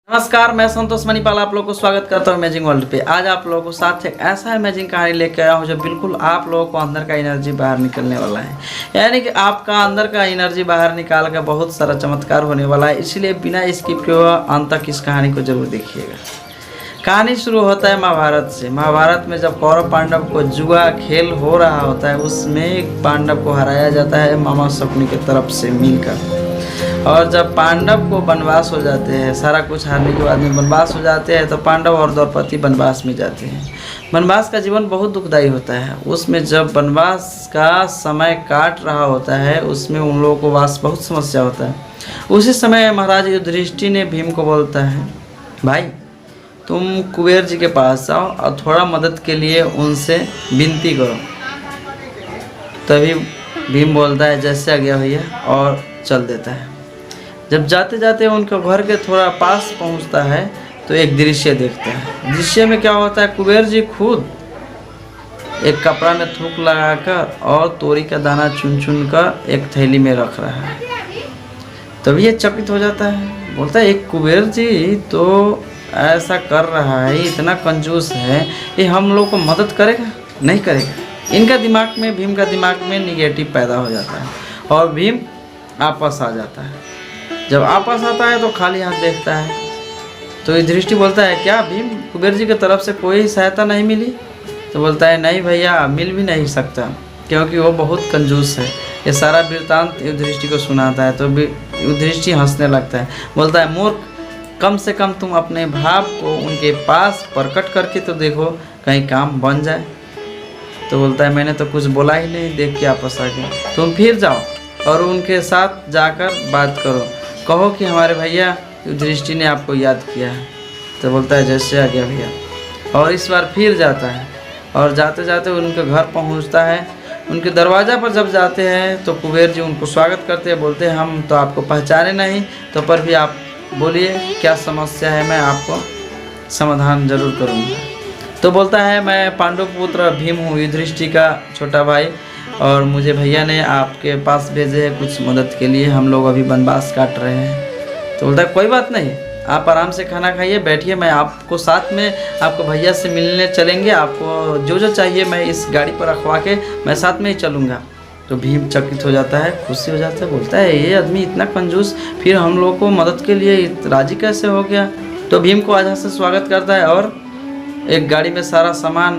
नमस्कार, मैं संतोष मणिपाल आप लोगों को स्वागत करता हूँ अमेजिंग वर्ल्ड पे। आज आप लोगों को साथ एक ऐसा अमेजिंग कहानी लेकर आया हूँ जो बिल्कुल आप लोगों को अंदर का एनर्जी बाहर निकलने वाला है। यानी कि आपका अंदर का एनर्जी बाहर निकाल कर बहुत सारा चमत्कार होने वाला है। इसलिए बिना स्किप किए हुए अंत तक इस कहानी को जरूर देखिएगा। कहानी शुरू होता है महाभारत से। महाभारत में जब कौरव पांडव को जुआ खेल हो रहा होता है, उसमें पांडव को हराया जाता है मामा शकुनी की तरफ से मिलकर। और जब पांडव को वनवास हो जाते हैं, सारा कुछ हारने के बाद में वनवास हो जाते हैं, तो पांडव और द्रौपदी वनवास में जाते हैं। वनवास का जीवन बहुत दुखदायी होता है। उसमें जब वनवास का समय काट रहा होता है, उसमें उन लोगों को वास बहुत समस्या होता है। उसी समय महाराज युधिष्ठिर ने भीम को बोलता है, भाई तुम कुबेर जी के पास जाओ और थोड़ा मदद के लिए उनसे विनती करो। तभी भीम बोलता है जैसे आ गया भैया, और चल देता है। जब जाते जाते उनके घर के थोड़ा पास पहुंचता है तो एक दृश्य देखता है। दृश्य में क्या होता है, कुबेर जी खुद एक कपड़ा में थूक लगाकर और तोरी का दाना चुन चुन कर एक थैली में रख रहा है। तभी ये चकित हो जाता है, बोलता है एक कुबेर जी तो ऐसा कर रहा है, इतना कंजूस है, ये हम लोग को मदद करेगा? नहीं करेगा। इनका दिमाग में, भीम का दिमाग में निगेटिव पैदा हो जाता है और भीम आपस आ जाता है। जब आपस आता है तो खाली हाथ देखता है। तो युधिष्ठिर बोलता है, क्या भीम कुबेर जी की तरफ से कोई सहायता नहीं मिली? तो बोलता है, नहीं भैया, मिल भी नहीं सकता, क्योंकि वो बहुत कंजूस है। ये सारा वृत्तांत युधिष्ठिर को सुनाता है। तो युधिष्ठिर हंसने लगता है, बोलता है, मूर्ख, कम से कम तुम अपने भाव को उनके पास प्रकट करके तो देखो, कहीं काम बन जाए। तो बोलता है, मैंने तो कुछ बोला ही नहीं, देख के आपस आ गया। तुम फिर जाओ और उनके साथ जाकर बात करो, कहो कि हमारे भैया युधिष्ठिर ने आपको याद किया है। तो बोलता है जैसे आ गया भैया, और इस बार फिर जाता है। और जाते जाते उनके घर पहुंचता है। उनके दरवाज़ा पर जब जाते हैं तो कुबेर जी उनको स्वागत करते हैं, बोलते हैं हम तो आपको पहचाने नहीं, तो पर भी आप बोलिए क्या समस्या है, मैं आपको समाधान जरूर करूँगा। तो बोलता है, मैं पांडु पुत्र भीम हूँ, युधिष्ठिर का छोटा भाई, और मुझे भैया ने आपके पास भेजे हैं कुछ मदद के लिए। हम लोग अभी वनवास काट रहे हैं। तो बोलता है कोई बात नहीं, आप आराम से खाना खाइए, बैठिए, मैं आपको साथ में आपको भैया से मिलने चलेंगे। आपको जो जो चाहिए मैं इस गाड़ी पर रखवा के मैं साथ में ही चलूँगा। तो भीम चकित हो जाता है, खुशी हो जाता है, बोलता है ये आदमी इतना कंजूस, फिर हम लोग को मदद के लिए राजी कैसे हो गया? तो भीम को अच्छा से स्वागत करता है और एक गाड़ी में सारा सामान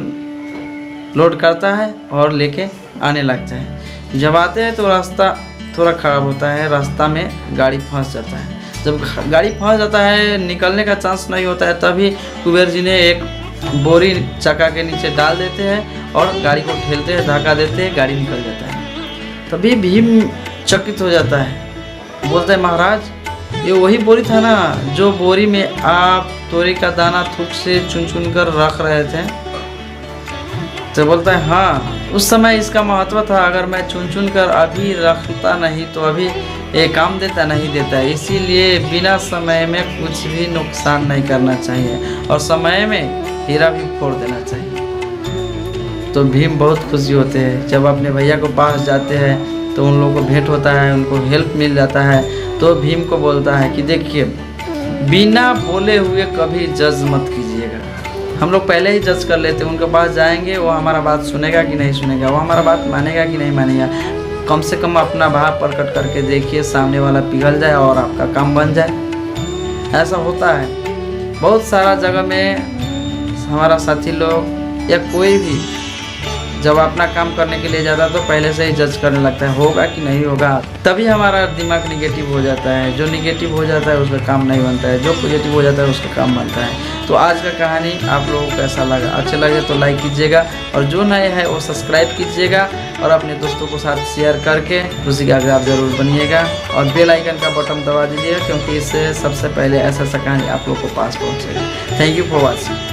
लोड करता है और लेके आने लगता है। जब आते हैं तो रास्ता थोड़ा ख़राब होता है, रास्ता में गाड़ी फंस जाता है। जब गाड़ी फंस जाता है, निकलने का चांस नहीं होता है, तभी कुबेर जी ने एक बोरी चक्का के नीचे डाल देते हैं और गाड़ी को ठेलते हैं, धक्का देते हैं, गाड़ी निकल जाता है। तभी भीम चकित हो जाता है, बोलता है महाराज ये वही बोरी था ना जो बोरी में आप तोरी का दाना थूक से चुन चुन कर रख रहे थे? तो बोलता है हाँ, उस समय इसका महत्व था, अगर मैं चुन चुन कर अभी रखता नहीं तो अभी ये काम देता नहीं देता है। इसीलिए बिना समय में कुछ भी नुकसान नहीं करना चाहिए और समय में हीरा भी फोड़ देना चाहिए। तो भीम बहुत खुशी होते हैं। जब अपने भैया को पास जाते हैं तो उन लोगों को भेंट होता है, उनको हेल्प मिल जाता है। तो भीम को बोलता है कि देखिए, बिना बोले हुए कभी जज मत कीजिएगा। हम लोग पहले ही जज कर लेते हैं, उनके पास जाएंगे, वो हमारा बात सुनेगा कि नहीं सुनेगा, वो हमारा बात मानेगा कि नहीं मानेगा। कम से कम अपना भाव प्रकट करके देखिए, सामने वाला पिघल जाए और आपका काम बन जाए। ऐसा होता है बहुत सारा जगह में। हमारा साथी लोग या कोई भी जब अपना काम करने के लिए जाता है तो पहले से ही जज करने लगता है, होगा कि नहीं होगा, तभी हमारा दिमाग निगेटिव हो जाता है। जो निगेटिव हो जाता है उसका काम नहीं बनता है, जो पॉजिटिव हो जाता है उसका काम बनता है। तो आज का कहानी आप लोगों को कैसा लगा? अच्छा लगे तो लाइक कीजिएगा, और जो नए हैं वो सब्सक्राइब कीजिएगा, और अपने दोस्तों को साथ शेयर करके खुशी का आगाज जरूर बनिएगा, और बेल आइकन का बटन दबा दीजिएगा, क्योंकि इससे सबसे पहले ऐसा कहानी आप लोग को पास पहुँचेगा। Thank you for watching.